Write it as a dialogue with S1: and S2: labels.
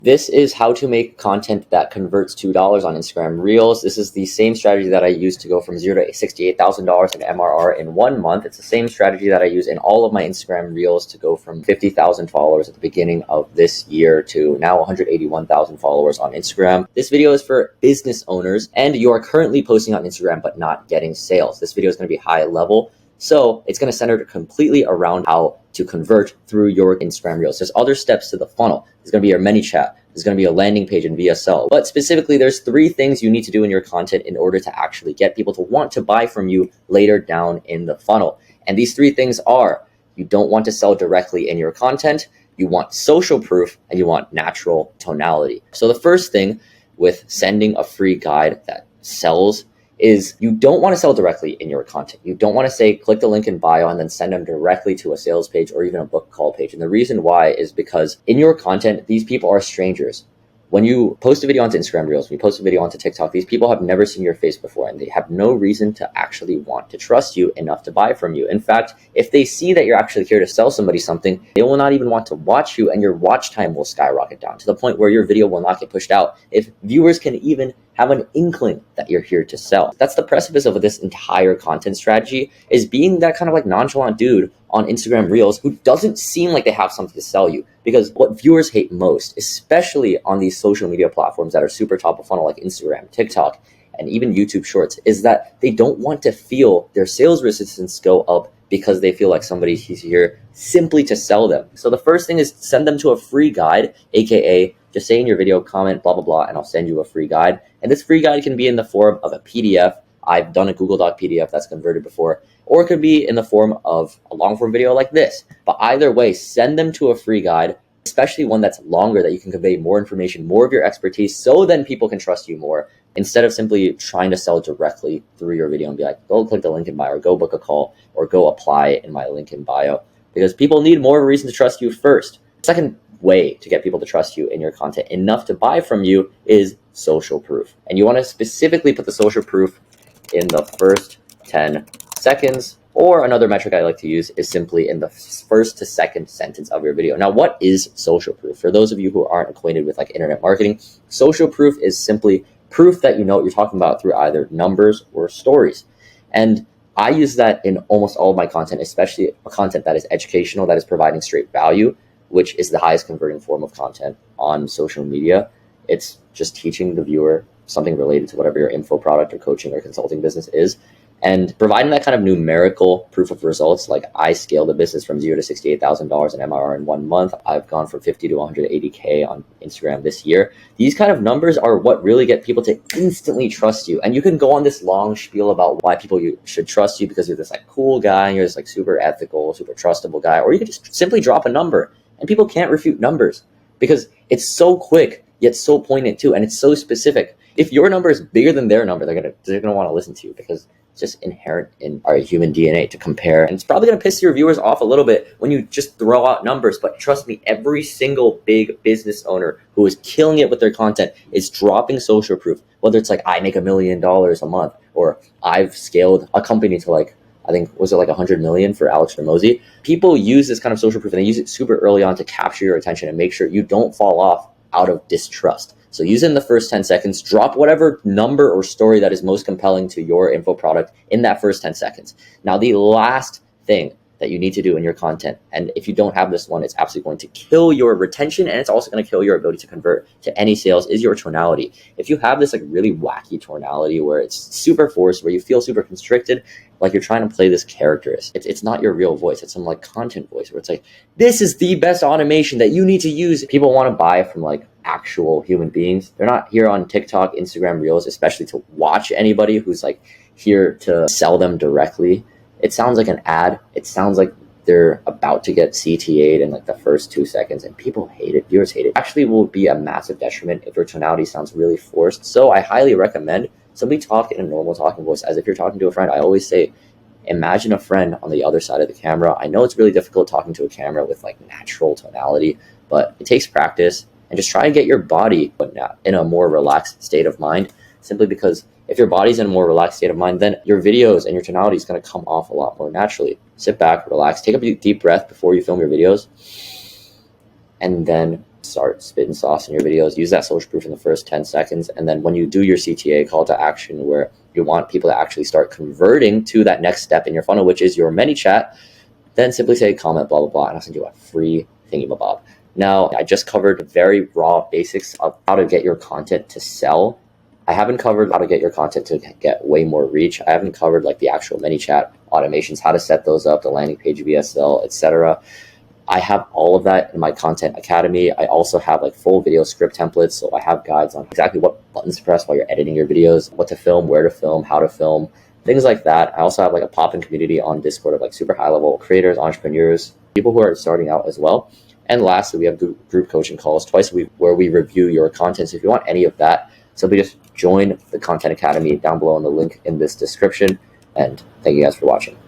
S1: This is how to make content that converts $2 on Instagram Reels. This is the same strategy that I used to go from $0 to $68,000 in MRR in 1 month. It's the same strategy that I use in all of my Instagram Reels to go from 50,000 followers at the beginning of this year to now 181,000 followers on Instagram. This video is for business owners, and you are currently posting on Instagram but not getting sales. This video is going to be high level. So it's going to center completely around how to convert through your Instagram Reels. There's other steps to the funnel. There's going to be your ManyChat. There's going to be a landing page in VSL. But specifically, there's 3 things you need to do in your content in order to actually get people to want to buy from you later down in the funnel. And these 3 things are: you don't want to sell directly in your content, you want social proof, and you want natural tonality. So the first thing with sending a free guide that sells is you don't want to sell directly in your content. You don't want to say, click the link in bio and then send them directly to a sales page or even a book call page. And the reason why is because in your content, these people are strangers. When you post a video onto Instagram Reels, when you post a video onto TikTok, these people have never seen your face before and they have no reason to actually want to trust you enough to buy from you. In fact, if they see that you're actually here to sell somebody something, they will not even want to watch you, and your watch time will skyrocket down to the point where your video will not get pushed out if viewers can even have an inkling that you're here to sell. That's the precipice of this entire content strategy, is being that kind of like nonchalant dude on Instagram Reels who doesn't seem like they have something to sell you. Because what viewers hate most, especially on these social media platforms that are super top of funnel like Instagram, TikTok, and even YouTube Shorts, is that they don't want to feel their sales resistance go up because they feel like somebody's here simply to sell them. So the first thing is send them to a free guide, aka just say in your video, comment, blah, blah, blah, and I'll send you a free guide. And this free guide can be in the form of a PDF. I've done a Google Doc PDF that's converted before, or it could be in the form of a long form video like this. But either way, send them to a free guide, especially one that's longer, that you can convey more information, more of your expertise, so then people can trust you more, instead of simply trying to sell directly through your video and be like, go click the link in bio, or go book a call, or go apply in my link in bio. Because people need more of a reason to trust you first. Second way to get people to trust you in your content enough to buy from you is social proof. And you want to specifically put the social proof in the first 10 seconds, or another metric I like to use is simply in the first to second sentence of your video. Now, what is social proof? For those of you who aren't acquainted with like internet marketing, social proof is simply proof that you know what you're talking about through either numbers or stories. And I use that in almost all of my content, especially content that is educational, that is providing straight value, which is the highest converting form of content on social media. It's just teaching the viewer something related to whatever your info product or coaching or consulting business is, and providing that kind of numerical proof of results. Like, I scaled the business from $0 to $68,000 in MRR in 1 month. I've gone from 50 to 180K on Instagram this year. These kind of numbers are what really get people to instantly trust you. And you can go on this long spiel about why people should trust you because you're this like cool guy, and you're this like super ethical, super trustable guy, or you can just simply drop a number and people can't refute numbers because it's so quick yet so poignant too, and it's so specific. If your number is bigger than their number, they're gonna want to listen to you because it's just inherent in our human DNA to compare. And it's probably gonna piss your viewers off a little bit when you just throw out numbers. But trust me, every single big business owner who is killing it with their content is dropping social proof. Whether it's like, I make $1 million a month, or I've scaled a company to like, I think, was it like 100 million for Alex Ramosi? People use this kind of social proof and they use it super early on to capture your attention and make sure you don't fall off out of distrust. So use it in the first 10 seconds, drop whatever number or story that is most compelling to your info product in that first 10 seconds. Now, the last thing that you need to do in your content, and if you don't have this one, it's absolutely going to kill your retention, and it's also going to kill your ability to convert to any sales, is your tonality. If you have this like really wacky tonality where it's super forced, where you feel super constricted, like you're trying to play this character, it's not your real voice. It's some like content voice where it's like, this is the best automation that you need to use. People want to buy from like actual human beings. They're not here on TikTok, Instagram Reels, especially to watch anybody who's like here to sell them directly. It sounds like an ad. It sounds like they're about to get CTA'd in like the first 2 seconds, and people hate it. Viewers hate it. Actually, will be a massive detriment if your tonality sounds really forced. So I highly recommend somebody talk in a normal talking voice, as if you're talking to a friend. I always say, imagine a friend on the other side of the camera. I know it's really difficult talking to a camera with like natural tonality, but it takes practice. And just try and get your body in a more relaxed state of mind, simply because if your body's in a more relaxed state of mind, then your videos and your tonality is going to come off a lot more naturally. Sit back, relax, take a deep breath before you film your videos, and then start spitting sauce in your videos. Use that social proof in the first 10 seconds. And then when you do your CTA, call to action, where you want people to actually start converting to that next step in your funnel, which is your ManyChat, then simply say comment, blah, blah, blah, and I'll send you a free thingy-mabob. Now, I just covered very raw basics of how to get your content to sell. I haven't covered how to get your content to get way more reach. I haven't covered like the actual ManyChat automations, how to set those up, the landing page VSL, etc. I have all of that in my Content Academy. I also have like full video script templates. So I have guides on exactly what buttons to press while you're editing your videos, what to film, where to film, how to film, things like that. I also have like a pop-in community on Discord of like super high level creators, entrepreneurs, people who are starting out as well. And lastly, we have group coaching calls twice a week where we review your content. So if you want any of that, simply just join the Content Academy down below in the link in this description. And thank you guys for watching.